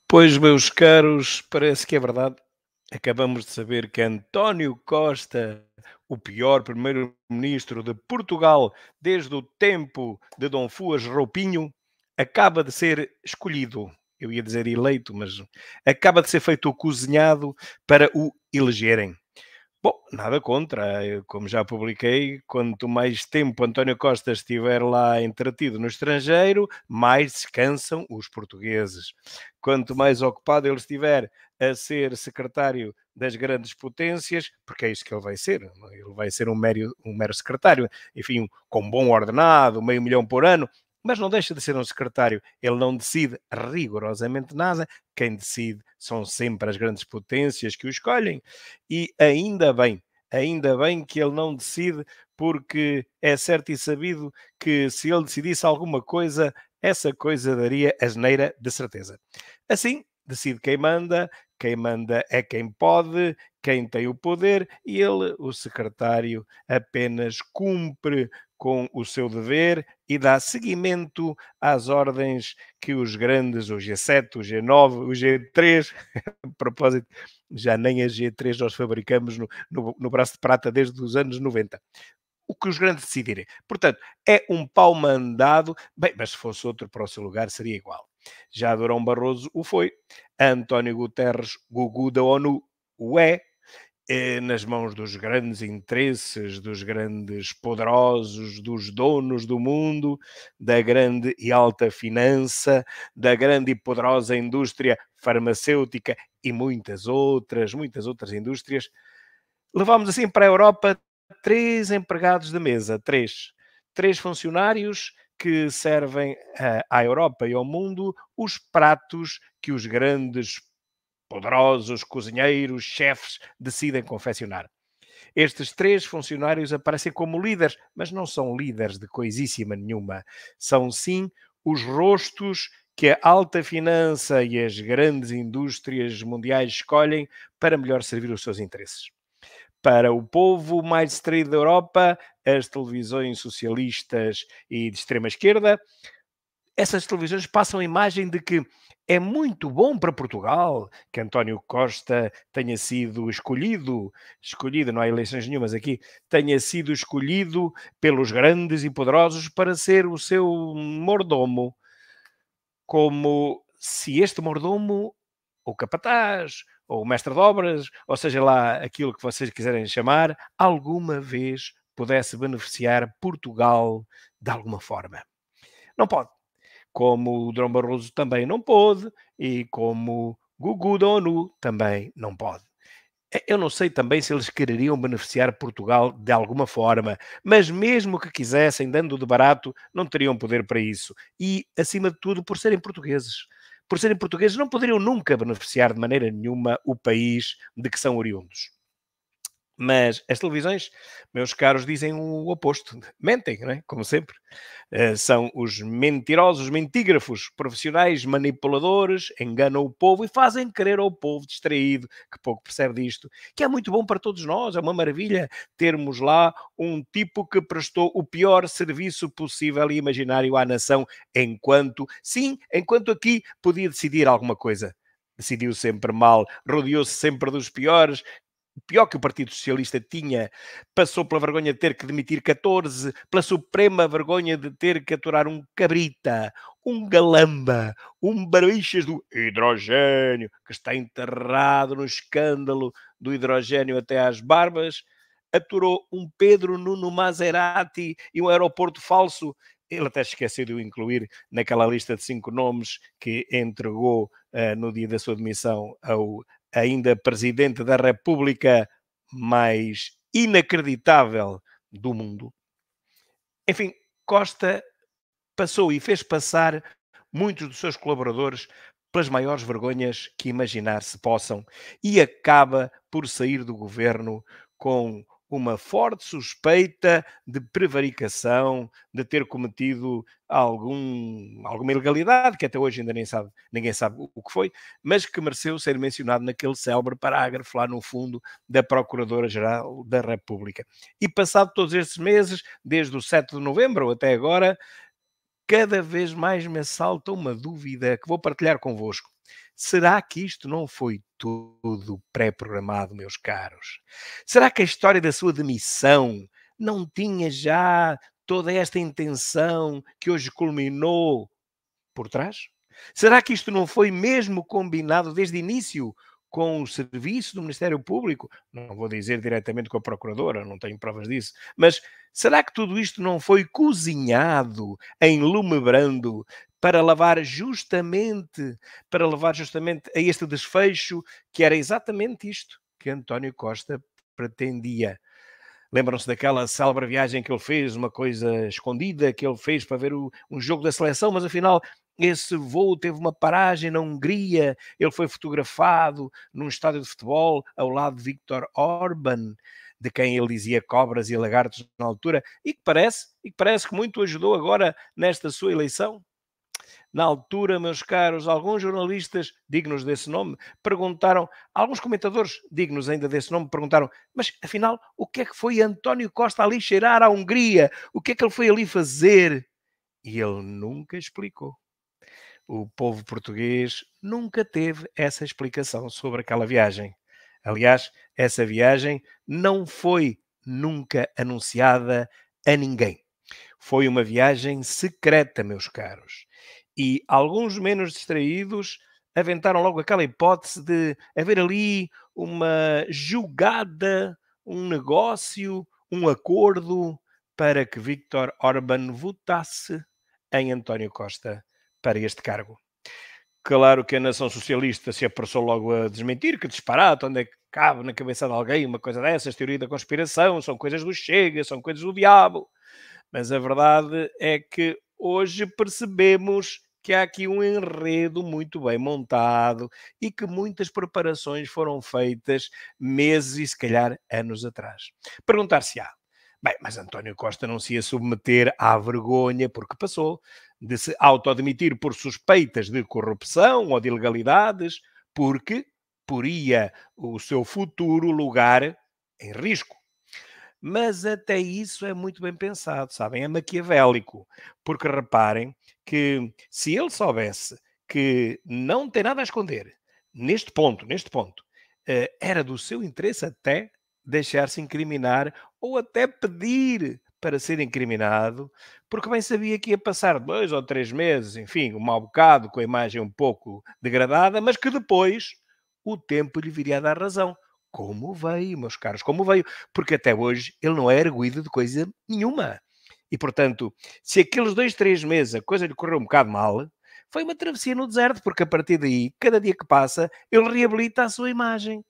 Pois, meus caros, parece que é verdade. Acabamos de saber que António Costa, o pior primeiro-ministro de Portugal desde o tempo de Dom Fuas Roupinho, acaba de ser escolhido. Eu ia dizer eleito, mas acaba de ser feito o cozinhado para o elegerem. Bom, nada contra, como já publiquei, quanto mais tempo António Costa estiver lá entretido no estrangeiro, mais descansam os portugueses. Quanto mais ocupado ele estiver a ser secretário das grandes potências, porque é isso que ele vai ser, ele vai ser um mero secretário, enfim, com bom ordenado, 500.000 por ano, mas não deixa de ser um secretário. Ele não decide rigorosamente nada, quem decide são sempre as grandes potências que o escolhem, e ainda bem que ele não decide, porque é certo e sabido que se ele decidisse alguma coisa, essa coisa daria asneira de certeza. Assim, decide quem manda é quem pode, quem tem o poder, e ele, o secretário, apenas cumpre com o seu dever e dá seguimento às ordens que os grandes, o G7, o G9, o G3, a propósito, já nem a G3 nós fabricamos no braço de prata desde os anos 90. O que os grandes decidirem. Portanto, é um pau mandado. Bem, mas se fosse outro para o seu lugar, seria igual. Já Durão Barroso o foi. António Guterres, Gugu da ONU, o é. Nas mãos dos grandes interesses, dos grandes poderosos, dos donos do mundo, da grande e alta finança, da grande e poderosa indústria farmacêutica e muitas outras indústrias. Levámos assim para a Europa 3 empregados de mesa, 3. 3 funcionários que servem à Europa e ao mundo os pratos que os grandes poderosos cozinheiros, chefes, decidem confeccionar. Estes 3 funcionários aparecem como líderes, mas não são líderes de coisíssima nenhuma. São sim os rostos que a alta finança e as grandes indústrias mundiais escolhem para melhor servir os seus interesses. Para o povo mais distraído da Europa, as televisões socialistas e de extrema esquerda, essas televisões passam a imagem de que é muito bom para Portugal que António Costa tenha sido escolhido, não há eleições nenhumas aqui, tenha sido escolhido pelos grandes e poderosos para ser o seu mordomo, como se este mordomo, ou capataz, ou mestre de obras, ou seja lá aquilo que vocês quiserem chamar, alguma vez pudesse beneficiar Portugal de alguma forma. Não pode, como o Durão Barroso também não pôde e como Gugu da ONU também não pode. Eu não sei também se eles quereriam beneficiar Portugal de alguma forma, mas mesmo que quisessem, dando de barato, não teriam poder para isso. E, acima de tudo, por serem portugueses. Por serem portugueses, não poderiam nunca beneficiar de maneira nenhuma o país de que são oriundos. Mas as televisões, meus caros, dizem o oposto. Mentem, não é? Como sempre. São os mentirosos, mentígrafos, profissionais manipuladores, enganam o povo e fazem crer ao povo distraído, que pouco percebe disto, que é muito bom para todos nós, é uma maravilha termos lá um tipo que prestou o pior serviço possível e imaginário à nação, enquanto aqui podia decidir alguma coisa. Decidiu sempre mal, rodeou-se sempre dos piores, pior que o Partido Socialista tinha, passou pela vergonha de ter que demitir 14, pela suprema vergonha de ter que aturar um cabrita, um galamba, um barbixas do hidrogênio, que está enterrado no escândalo do hidrogênio até às barbas, aturou um Pedro Nuno Maserati e um aeroporto falso. Ele até esqueceu de o incluir naquela lista de 5 nomes que entregou no dia da sua demissão ao ainda presidente da República mais inacreditável do mundo. Enfim, Costa passou e fez passar muitos dos seus colaboradores pelas maiores vergonhas que imaginar se possam e acaba por sair do governo com uma forte suspeita de prevaricação, de ter cometido alguma ilegalidade, que até hoje ainda ninguém sabe o que foi, mas que mereceu ser mencionado naquele célebre parágrafo lá no fundo da Procuradora-Geral da República. E passado todos estes meses, desde o 7 de novembro até agora, cada vez mais me assalta uma dúvida que vou partilhar convosco. Será que isto não foi tudo pré-programado, meus caros? Será que a história da sua demissão não tinha já toda esta intenção que hoje culminou por trás? Será que isto não foi mesmo combinado desde o início com o serviço do Ministério Público? Não vou dizer diretamente com a Procuradora, não tenho provas disso, mas será que tudo isto não foi cozinhado em lume brando para levar justamente a este desfecho que era exatamente isto que António Costa pretendia? Lembram-se daquela célebre viagem que ele fez, uma coisa escondida que ele fez para ver um jogo da seleção, mas afinal esse voo teve uma paragem na Hungria, ele foi fotografado num estádio de futebol ao lado de Viktor Orban, de quem ele dizia cobras e lagartos na altura, e que parece que muito ajudou agora nesta sua eleição. Na altura, meus caros, alguns jornalistas dignos desse nome perguntaram, alguns comentadores dignos ainda desse nome perguntaram, mas afinal, o que é que foi António Costa ali cheirar à Hungria? O que é que ele foi ali fazer? E ele nunca explicou. O povo português nunca teve essa explicação sobre aquela viagem. Aliás, essa viagem não foi nunca anunciada a ninguém. Foi uma viagem secreta, meus caros. E alguns menos distraídos aventaram logo aquela hipótese de haver ali uma jogada, um negócio, um acordo para que Viktor Orban votasse em António Costa para este cargo. Claro que a nação socialista se apressou logo a desmentir, que disparate, onde é que cabe na cabeça de alguém uma coisa dessas, teoria da conspiração, são coisas do Chega, são coisas do diabo. Mas a verdade é que hoje percebemos que há aqui um enredo muito bem montado e que muitas preparações foram feitas meses e se calhar anos atrás. Perguntar-se-á, bem, mas António Costa não se ia submeter à vergonha porque passou de se autoadmitir por suspeitas de corrupção ou de ilegalidades, porque poria o seu futuro lugar em risco. Mas até isso é muito bem pensado, sabem? É maquiavélico. Porque reparem que se ele soubesse que não tem nada a esconder, neste ponto, era do seu interesse até deixar-se incriminar ou até pedir para ser incriminado, porque bem sabia que ia passar 2 ou 3 meses, enfim, um mau bocado, com a imagem um pouco degradada, mas que depois o tempo lhe viria a dar razão. Como veio, meus caros, como veio, porque até hoje ele não é arguido de coisa nenhuma. E, portanto, se aqueles 2, 3 meses a coisa lhe correu um bocado mal, foi uma travessia no deserto, porque a partir daí, cada dia que passa, ele reabilita a sua imagem.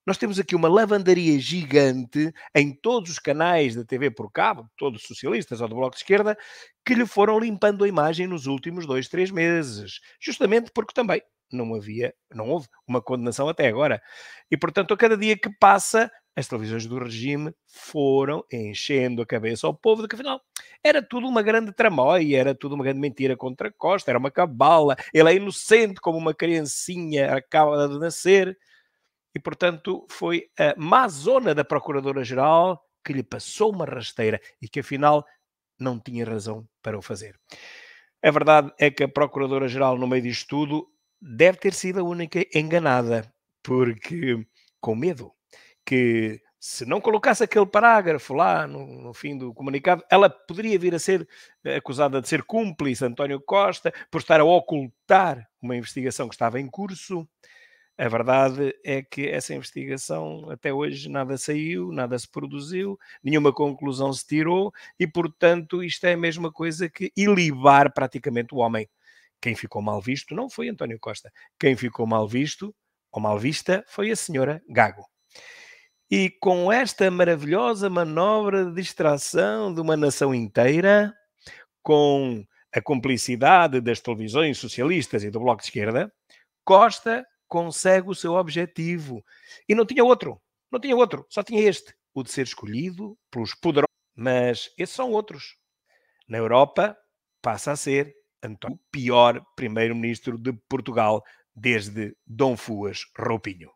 Nós temos aqui uma lavandaria gigante em todos os canais da TV por cabo, todos socialistas ou do Bloco de Esquerda, que lhe foram limpando a imagem nos últimos 2, 3 meses. Justamente porque também não houve uma condenação até agora. E, portanto, a cada dia que passa, as televisões do regime foram enchendo a cabeça ao povo de que, afinal, era tudo uma grande tramóia, era tudo uma grande mentira contra Costa, era uma cabala, ele é inocente como uma criancinha acaba de nascer. E, portanto, foi a má zona da Procuradora-Geral que lhe passou uma rasteira e que, afinal, não tinha razão para o fazer. A verdade é que a Procuradora-Geral, no meio disto tudo, deve ter sido a única enganada, porque com medo que se não colocasse aquele parágrafo lá no fim do comunicado, ela poderia vir a ser acusada de ser cúmplice António Costa por estar a ocultar uma investigação que estava em curso. A verdade é que essa investigação até hoje nada saiu, nada se produziu, nenhuma conclusão se tirou e, portanto, isto é a mesma coisa que ilibar praticamente o homem. Quem ficou mal visto não foi António Costa. Quem ficou mal visto ou mal vista foi a senhora Gago. E com esta maravilhosa manobra de distração de uma nação inteira, com a cumplicidade das televisões socialistas e do Bloco de Esquerda, Costa consegue o seu objetivo. E não tinha outro. Não tinha outro. Só tinha este. O de ser escolhido pelos poderosos. Mas esses são outros. Na Europa, passa a ser António, o pior primeiro-ministro de Portugal desde Dom Fuas Roupinho.